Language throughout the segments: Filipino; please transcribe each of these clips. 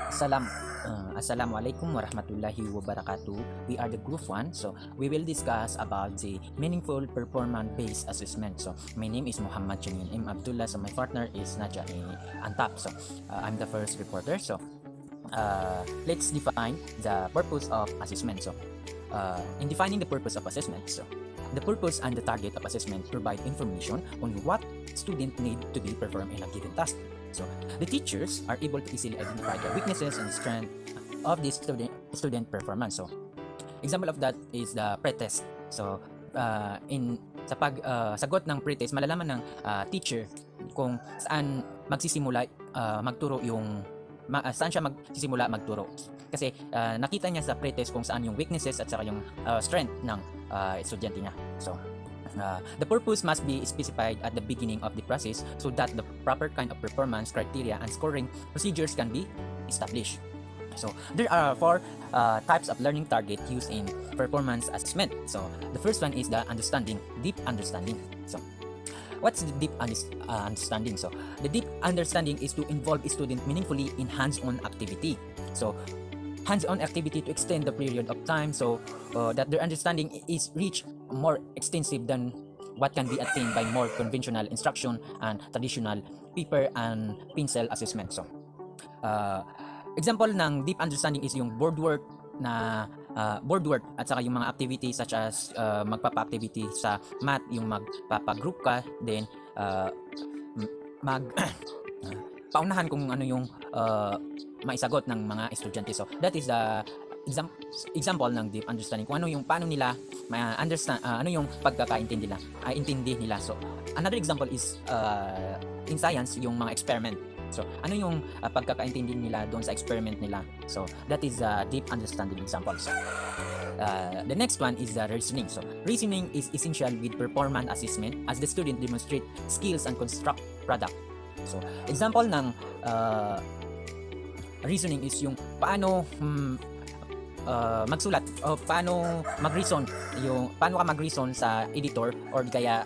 Assalamualaikum warahmatullahi wabarakatuh. We are the group 1, so we will discuss about the meaningful performance-based assessment. So my name is Muhammad Jamin M. Abdullah, so my partner is Naja Antap. So I'm the first reporter. So let's define the purpose of assessment. So in defining the purpose of assessment, so the purpose and the target of assessment provide information on what students need to be performed in a given task. So the teachers are able to easily identify the weaknesses and strength of the student performance. So example of that is the pretest. So sagot ng pretest, malalaman ng teacher kung saan magsisimula magturo yung saan siya magsisimula magturo. Kasi nakita niya sa pretest kung saan yung weaknesses at saka yung strength ng estudyante niya. So the purpose must be specified at the beginning of the process so that the proper kind of performance criteria and scoring procedures can be established. So there are 4 types of learning target used in performance assessment. So the first one is the deep understanding. So what's the deep understanding? So the deep understanding is to involve a student meaningfully in hands-on activity. So hands-on activity to extend the period of time so that their understanding is rich, more extensive than what can be attained by more conventional instruction and traditional paper and pencil assessment. So example ng deep understanding is yung board work at saka yung mga activities such as magpapa-activity sa math, yung magpapa-group ka, then paunahan kung ano yung maisagot ng mga estudyante. So that is the example ng deep understanding, kung paano nila ma-understand, ano yung pagkakaintindi nila. So another example is in science, yung mga experiment. So ano yung pagkakaintindi nila doon sa experiment nila. So that is a deep understanding example. So the next one is the reasoning. So reasoning is essential with performance assessment as the student demonstrate skills and construct product. So example ng reasoning is yung paano magsulat o paano ka mag-reason sa editor or kaya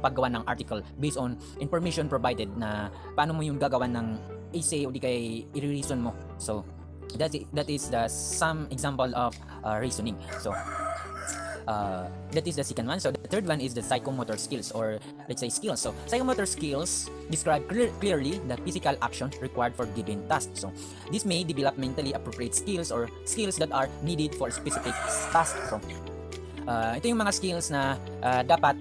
paggawa ng article based on information provided, na paano mo yung gagawan ng essay o di kaya i-reason mo. So that is the some example of reasoning. So that is the second one. So the third one is the psychomotor skills, or let's say skills. So psychomotor skills describe clearly the physical action required for given task. So this may develop mentally appropriate skills or skills that are needed for specific task. So ito yung mga skills na dapat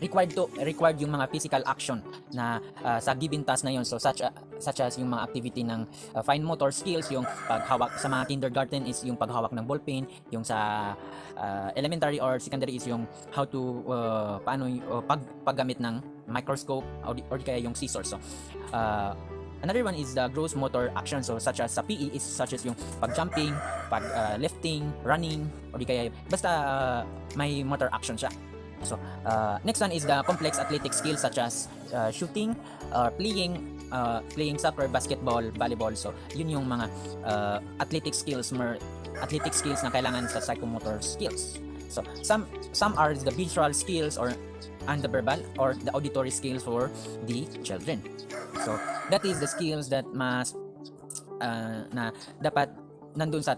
required yung mga physical action na sa given task na yon. So such as yung mga activity ng fine motor skills, yung paghawak sa mga kindergarten is yung paghawak ng ballpen, yung sa elementary or secondary is yung how to paggamit ng microscope or kaya yung scissors. So another one is the gross motor action. So such as sa PE is such as yung pag-jumping, lifting, running, or di kaya basta may motor action siya. So next one is the complex athletic skills such as shooting, playing soccer, basketball, volleyball. So yun yung mga athletic skills na kailangan sa psychomotor skills. So some are the visual skills and the verbal or the auditory skills for the children. So that is the skills that must na dapat nandun sa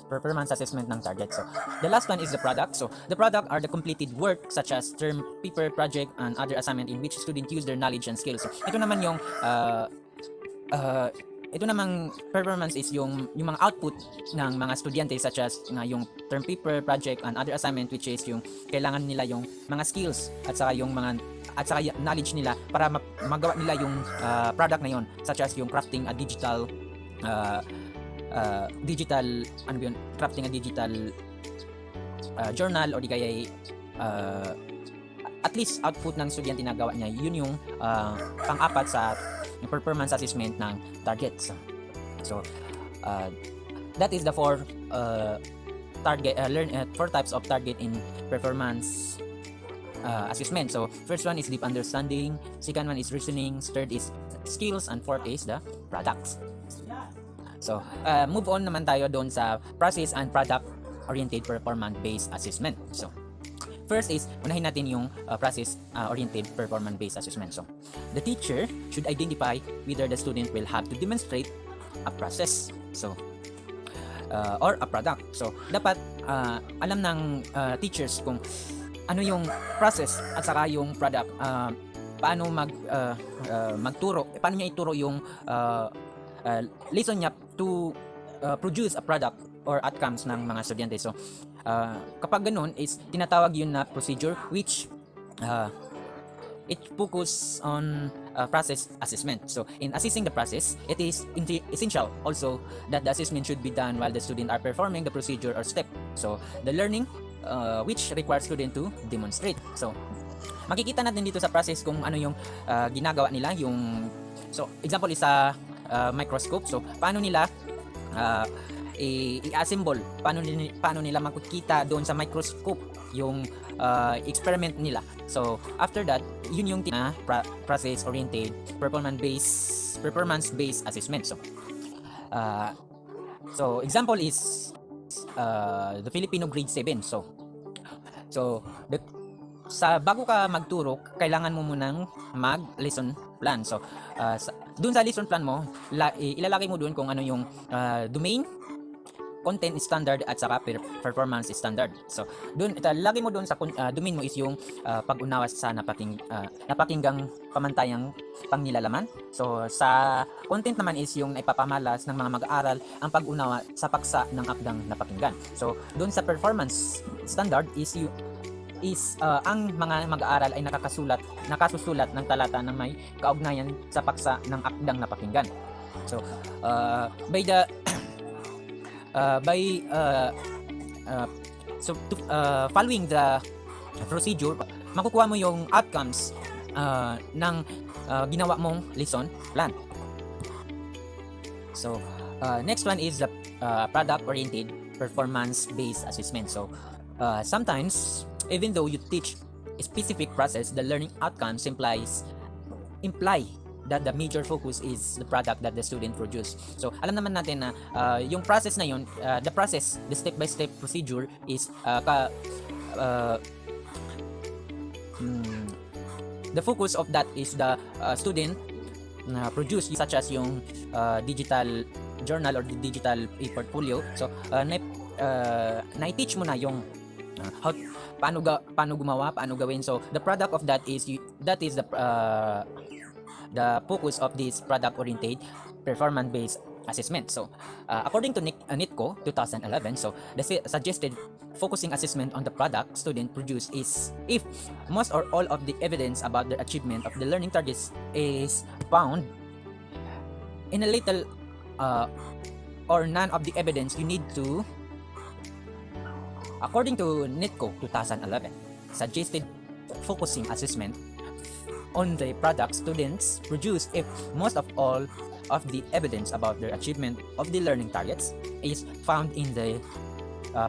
performance assessment ng target. So the last one is the product. So the product are the completed work such as term, paper, project, and other assignment in which students use their knowledge and skills. So ito naman yung performance is yung mga output ng mga estudyante such as yung term paper, project, and other assignment, which is yung kailangan nila yung mga skills at saka knowledge nila para magawa nila yung product na yon, such as yung crafting a digital crafting a digital journal, o di kaya at least output ng estudyante na gawa niya. Yun yung pang-apat sa performance assessment ng targets. So that is the 4 types of target in performance assessment. So first one is deep understanding, second one is reasoning, third is skills, and fourth is the products. So move on naman tayo doon sa process and product oriented performance based assessment. So First is, unahin natin yung process-oriented performance-based assessment. So, the teacher should identify whether the student will have to demonstrate a process. So, or a product. So, dapat alam ng teachers kung ano yung process at saka yung product. Paano magturo, paano niya ituro yung lesson niya to produce a product or outcomes ng mga estudyante. So, kapag ganun is tinatawag yun na procedure which it focus on process assessment. So, in assessing the process, it is essential also that the assessment should be done while the student are performing the procedure or step. So, the learning which requires student to demonstrate. So, makikita natin dito sa process kung ano yung ginagawa nila. So, example is sa microscope. So, paano nila i-assemble, paano nila makikita doon sa microscope yung experiment nila. So, after that, yun yung process-oriented, performance-based assessment. So, example is the Filipino grade 7. Sa bago ka magturo, kailangan mo munang mag-lesson plan. So, dun sa lesson plan mo, ilalagay mo dun kung ano yung domain, content standard at saka performance standard. So, dun lagay mo dun sa domain mo is yung pag-unawa sa napakinggang pamantayang pangnilalaman. So, sa content naman is yung naipapamalas ng mga mag-aaral ang pag-unawa sa paksa ng akdang napakinggan. So, dun sa performance standard is ang mga mag-aaral ay nakasusulat ng talata na may kaugnayan sa paksa ng akdang napakinggan. So, following the procedure, makukuha mo yung outcomes ng ginawa mong lesson plan. So, next one is the product-oriented performance-based assessment. So, sometimes even though you teach a specific process, the learning outcomes imply that the major focus is the product that the student produce. So, alam naman natin na yung process na yun, the step-by-step procedure is the focus of that is the student produce, such as yung digital journal or the digital e-portfolio. So, na-teach mo na yung paano gumawa, paano gawin. So, the product of that is the focus of this product-oriented performance-based assessment. So, according to NITCO 2011, so the suggested focusing assessment on the product student produce is if most or all of the evidence about the achievement of the learning targets is found in a little or none of the evidence you need to. According to NITCO 2011, suggested focusing assessment on the product students produce if most of all of the evidence about their achievement of the learning targets is found in the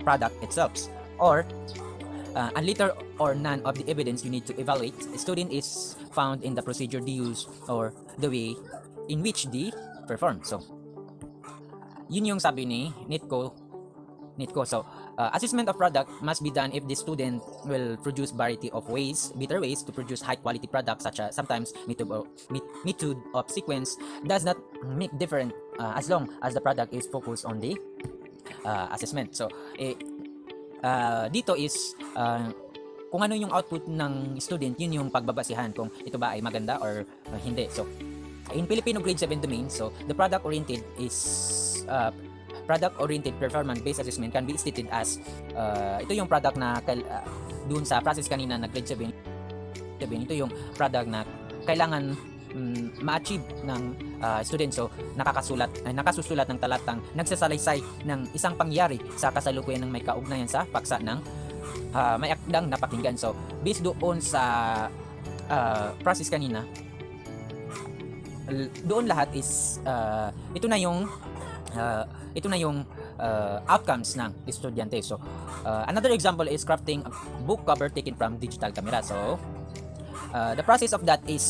product itself, or a little or none of the evidence you need to evaluate a student is found in the procedure they use or the way in which they perform. So, yun yung sabi ni NITCO. So, assessment of product must be done if the student will produce variety of better ways to produce high quality products, such as sometimes method of sequence does not make different as long as the product is focused on the assessment. So, dito is kung ano yung output ng student, yun yung pagbabasihan kung ito ba ay maganda or hindi. So, in Filipino grade 7 domain, so the product-oriented performance-based assessment can be stated as ito yung product na dun sa process kanina na grade 7, ito yung product na kailangan ma-achieve ng student. So, nakasusulat ng talatang nagsasalaysay ng isang pangyari sa kasalukuyan ng may kaugnayan sa paksa ng may akdang napakinggan. So, based doon sa process kanina, doon lahat is ito na yung outcomes ng estudyante. So, another example is crafting a book cover taken from digital camera. So, the process of that is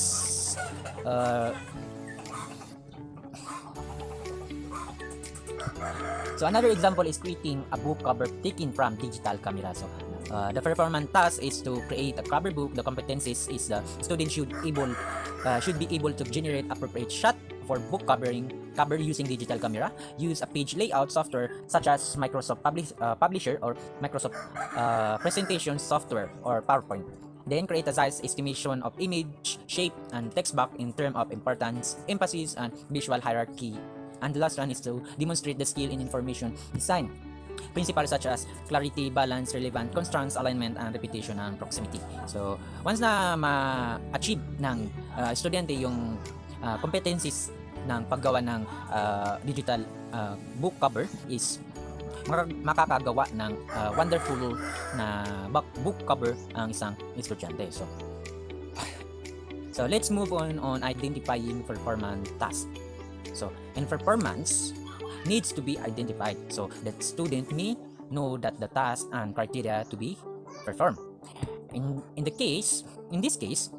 so another example is creating a book cover taken from digital camera. So, The performance task is to create a cover book. The competencies is the student should be able to generate appropriate shot for book cover using digital camera, use a page layout software such as Microsoft Publisher or Microsoft presentation software or PowerPoint. Then create a size estimation of image, shape, and text box in terms of importance, emphasis, and visual hierarchy. And the last one is to demonstrate the skill in information design. Principles such as clarity, balance, relevant, constraints, alignment, and repetition and proximity. So, once na ma-achieve ng estudyante yung competencies ng paggawa ng digital book cover is makakagawa ng wonderful na book cover ang isang estudyante. So let's move on identifying performance tasks. So, in performance needs to be identified. So, the student may know that the task and criteria to be performed. In this case,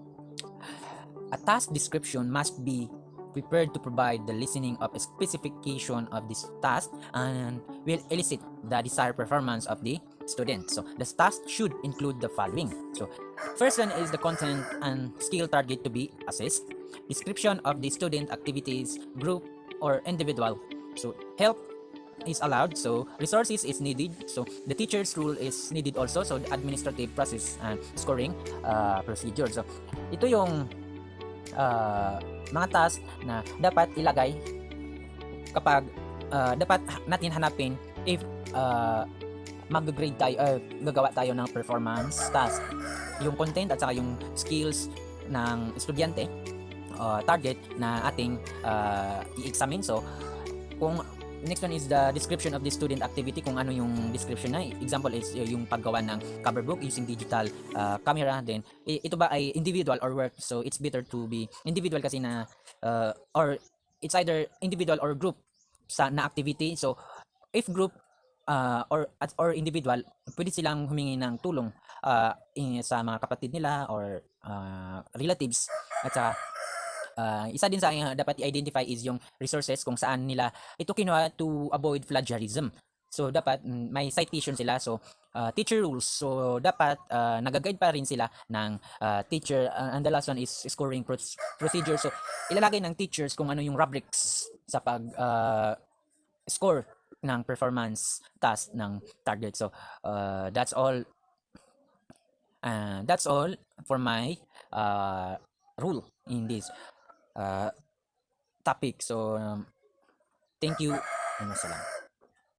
a task description must be prepared to provide the listening of a specification of this task and will elicit the desired performance of the student. So the task should include the following. So first one is the content and skill target to be assessed, description of the student activities, group or individual. So help is allowed, so resources is needed, so the teacher's role is needed also, so the administrative process and scoring procedure. So ito yung mga task na dapat ilagay kapag dapat natin hanapin if mag-grade tayo, gagawa tayo ng performance task. Yung content at saka yung skills ng estudyante, target na ating i-examine. So kung next one is the description of the student activity, kung ano yung description na. Example is yung paggawa ng cover book using digital camera. Then ito ba ay individual or work? So it's better to be individual kasi na or it's either individual or group na activity. So if group or individual, pwede silang humingi ng tulong sa mga kapatid nila or relatives. At saka isa din sa dapat i-identify is yung resources kung saan nila ito kinuha to avoid plagiarism. So dapat may citation sila. So teacher rules. So dapat nag-guide pa rin sila ng teacher. And the last one is scoring procedure. So ilalagay ng teachers kung ano yung rubrics sa pag score ng performance task ng target. So that's all for my rule in this topic. So thank you and wassalam.